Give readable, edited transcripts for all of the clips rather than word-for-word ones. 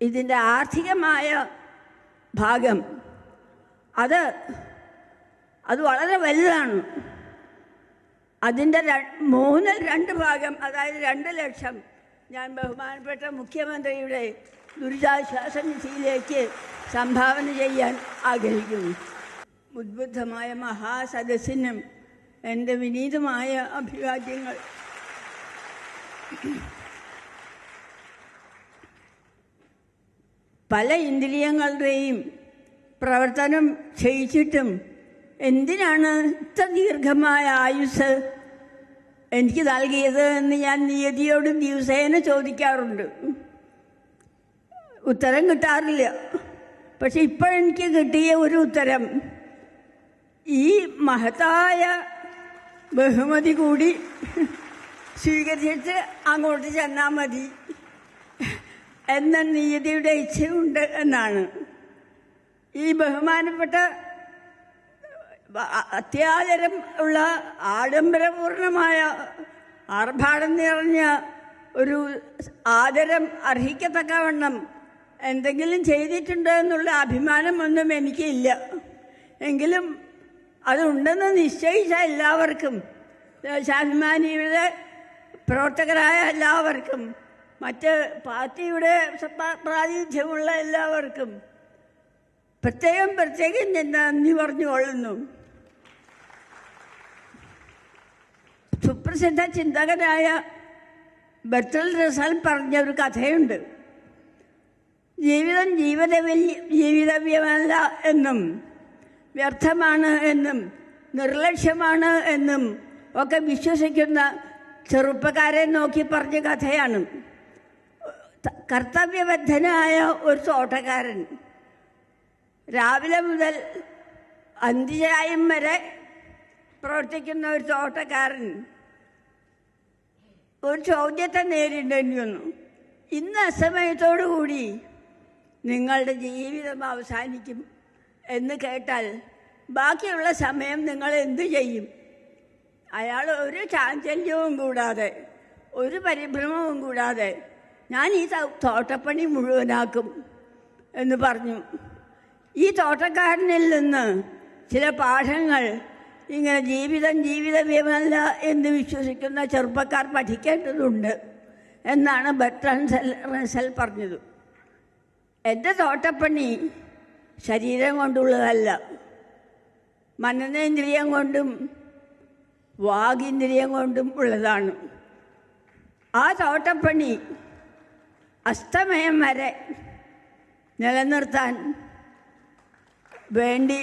ഇതിൻ്റെ ആർത്ഥികമായ ഭാഗം അത് വളരെ വലുതാണ്. അതിൻ്റെ 2/3 അതായത് 2 ലക്ഷം ഞാൻ ബഹുമാനപ്പെട്ട മുഖ്യമന്ത്രിയുടെ ദുരിതാശ്വാസ നിധിയിലേക്ക് സംഭാവന ചെയ്യാൻ ആഗ്രഹിക്കുന്നു. ഉദ്ബുദ്ധമായ മഹാസദസ്സിനും എൻ്റെ വിനീതമായ അഭിവാദ്യങ്ങൾ. പല ഇന്ദ്രിയങ്ങളുടെയും പ്രവർത്തനം ക്ഷയിച്ചിട്ടും എന്തിനാണ് ഇത്ര ദീർഘമായ ആയുസ് എനിക്ക് നൽകിയത് എന്ന് ഞാൻ നിയതിയോട് ദിവസേന ചോദിക്കാറുണ്ട്. ഉത്തരം കിട്ടാറില്ല. പക്ഷെ ഇപ്പോഴെനിക്ക് കിട്ടിയ ഒരു ഉത്തരം, ഈ മഹത്തായ ബഹുമതി കൂടി സ്വീകരിച്ചിട്ട് അങ്ങോട്ട് ചെന്നാൽ മതി എന്ന നിയതിയുടെ ഇച്ഛയുണ്ട് എന്നാണ്. ഈ ബഹുമാനപ്പെട്ട അത്യാദരം ഉള്ള ആഡംബരപൂർണമായ ആർഭാടം നിറഞ്ഞ ഒരു ആദരം അർഹിക്കത്തക്കവണ്ണം എന്തെങ്കിലും ചെയ്തിട്ടുണ്ട് എന്നുള്ള അഭിമാനമൊന്നും എനിക്കില്ല. എങ്കിലും അതുണ്ടെന്ന് നിശ്ചയിച്ച എല്ലാവർക്കും, ദേശാഭിമാനിയുടെ പ്രവർത്തകരായ എല്ലാവർക്കും, മറ്റ് പാർട്ടിയുടെ പ്രാതിനിധ്യമുള്ള എല്ലാവർക്കും പ്രത്യേകം ഞാൻ നന്ദി പറഞ്ഞുകൊള്ളുന്നു. സുപ്രസിദ്ധ ചിന്തകനായ ബെർട്രൻഡ് റസ്സൽ പറഞ്ഞൊരു കഥയുണ്ട്. ജീവിതം ജീവിതവ്യമല്ല എന്നും വ്യർത്ഥമാണ് എന്നും നിർലക്ഷ്യമാണ് എന്നും ഒക്കെ വിശ്വസിക്കുന്ന ചെറുപ്പക്കാരെ നോക്കി പറഞ്ഞ കഥയാണ്. കർത്തവ്യബദ്ധനായ ഒരു തോട്ടക്കാരൻ രാവിലെ മുതൽ അന്തിചായം വരെ പ്രവർത്തിക്കുന്ന ഒരു തോട്ടക്കാരൻ ഒരു ചോദ്യത്തെ നേരിടേണ്ടി വന്നു. ഇന്ന് അസമയത്തോടുകൂടി നിങ്ങളുടെ ജീവിതം അവസാനിക്കും എന്ന് കേട്ടാൽ ബാക്കിയുള്ള സമയം നിങ്ങൾ എന്തു ചെയ്യും? അയാൾ ഒരു ചാഞ്ചല്യവും കൂടാതെ, ഒരു പരിഭ്രമവും കൂടാതെ, ഞാൻ ഈ തോട്ടപ്പണി മുഴുവനാക്കും എന്ന് പറഞ്ഞു. ഈ തോട്ടക്കാരനിൽ നിന്ന് ചില പാഠങ്ങൾ ഇങ്ങനെ ജീവിതവ്യമല്ല എന്ന് വിശ്വസിക്കുന്ന ചെറുപ്പക്കാർ പഠിക്കേണ്ടതുണ്ട് എന്നാണ് ബെർട്രൻഡ് റസ്സൽ പറഞ്ഞത്. എൻ്റെ തോട്ടപ്പണി ശരീരം കൊണ്ടുള്ളതല്ല, മനനേന്ദ്രിയം കൊണ്ടും വാഗിന്ദ്രിയം കൊണ്ടും ഉള്ളതാണ്. ആ തോട്ടപ്പണി അസ്തമയം വരെ നിലനിർത്താൻ വേണ്ടി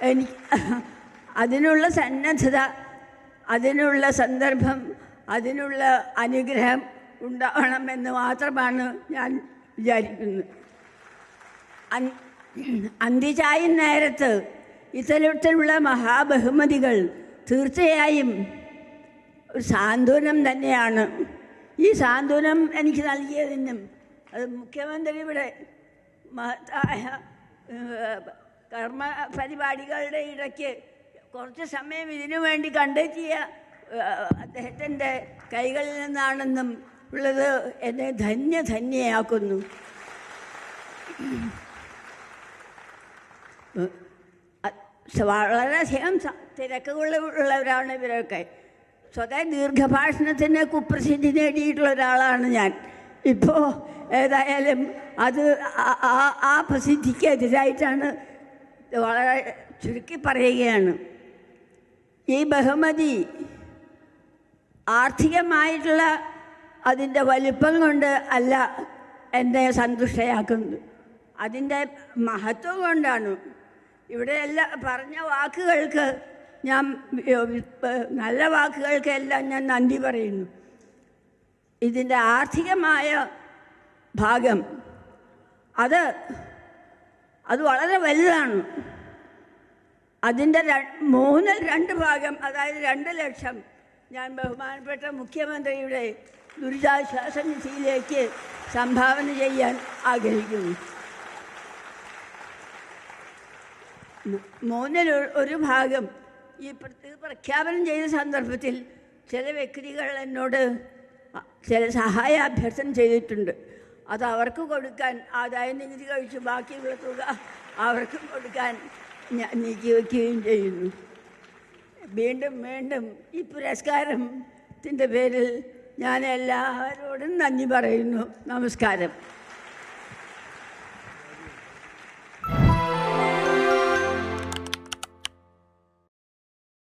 എനിക്ക് അതിനുള്ള സന്നദ്ധത, അതിനുള്ള സന്ദർഭം, അതിനുള്ള അനുഗ്രഹം ഉണ്ടാവണമെന്ന് മാത്രമാണ് ഞാൻ വിചാരിക്കുന്നത്. അന്തിചായും നേരത്ത് ഇത്തരത്തിലുള്ള മഹാബഹുമതികൾ തീർച്ചയായും ഒരു സാന്ത്വനം തന്നെയാണ്. ഈ സാന്ത്വനം എനിക്ക് നൽകിയതിനും അത് മുഖ്യമന്ത്രിയുടെ മഹത്തായ കർമ്മ പരിപാടികളുടെ ഇടയ്ക്ക് കുറച്ച് സമയം ഇതിനു വേണ്ടി കണ്ടെത്തിയ അദ്ദേഹത്തിൻ്റെ കൈകളിൽ നിന്നാണെന്നും ഉള്ളത് എന്നെ ധന്യയാക്കുന്നു. വളരെയധികം തിരക്കുകളുള്ളവരാണ് ഇവരൊക്കെ. സ്വതः ദീർഘഭാഷണത്തിന് കുപ്രസിദ്ധി നേടിയിട്ടുള്ള ഒരാളാണ് ഞാൻ. ഇപ്പോൾ ഏതായാലും അത് ആ പ്രസിദ്ധിക്ക് എതിരായിട്ടാണ് വളരെ ചുരുക്കി പറയുകയാണ്. ഈ ബഹുമതി ആർത്ഥികമായിട്ടുള്ള അതിൻ്റെ വലിപ്പം കൊണ്ട് അല്ല എന്നെ സന്തുഷ്ടയാക്കുന്നത്, അതിൻ്റെ മഹത്വം കൊണ്ടാണ്. ഇവിടെ എല്ലാ പറഞ്ഞ വാക്കുകൾക്ക് ഞാൻ, നല്ല വാക്കുകൾക്കെല്ലാം ഞാൻ നന്ദി പറയുന്നു. ഇതിൻ്റെ ആർത്ഥികമായ ഭാഗം അത് വളരെ വലുതാണ്. അതിൻ്റെ 2/3 അതായത് 2 ലക്ഷം ഞാൻ ബഹുമാനപ്പെട്ട മുഖ്യമന്ത്രിയുടെ ദുരിതാശ്വാസ നിധിയിലേക്ക് സംഭാവന ചെയ്യാൻ ആഗ്രഹിക്കുന്നു. 1/3 ഈ പ്രഖ്യാപനം ചെയ്ത സന്ദർഭത്തിൽ ചില വ്യക്തികൾ എന്നോട് ചില സഹായാഭ്യർത്ഥന ചെയ്തിട്ടുണ്ട്. അത് അവർക്ക് കൊടുക്കാൻ, ആദായ നികുതി കഴിച്ച് ബാക്കിയുള്ള തുക അവർക്കും കൊടുക്കാൻ ഞാൻ നീക്കി വയ്ക്കുകയും ചെയ്യുന്നു. വീണ്ടും വീണ്ടും ഈ പുരസ്കാരത്തിൻ്റെ പേരിൽ ഞാൻ എല്ലാവരോടും നന്ദി പറയുന്നു. നമസ്കാരം.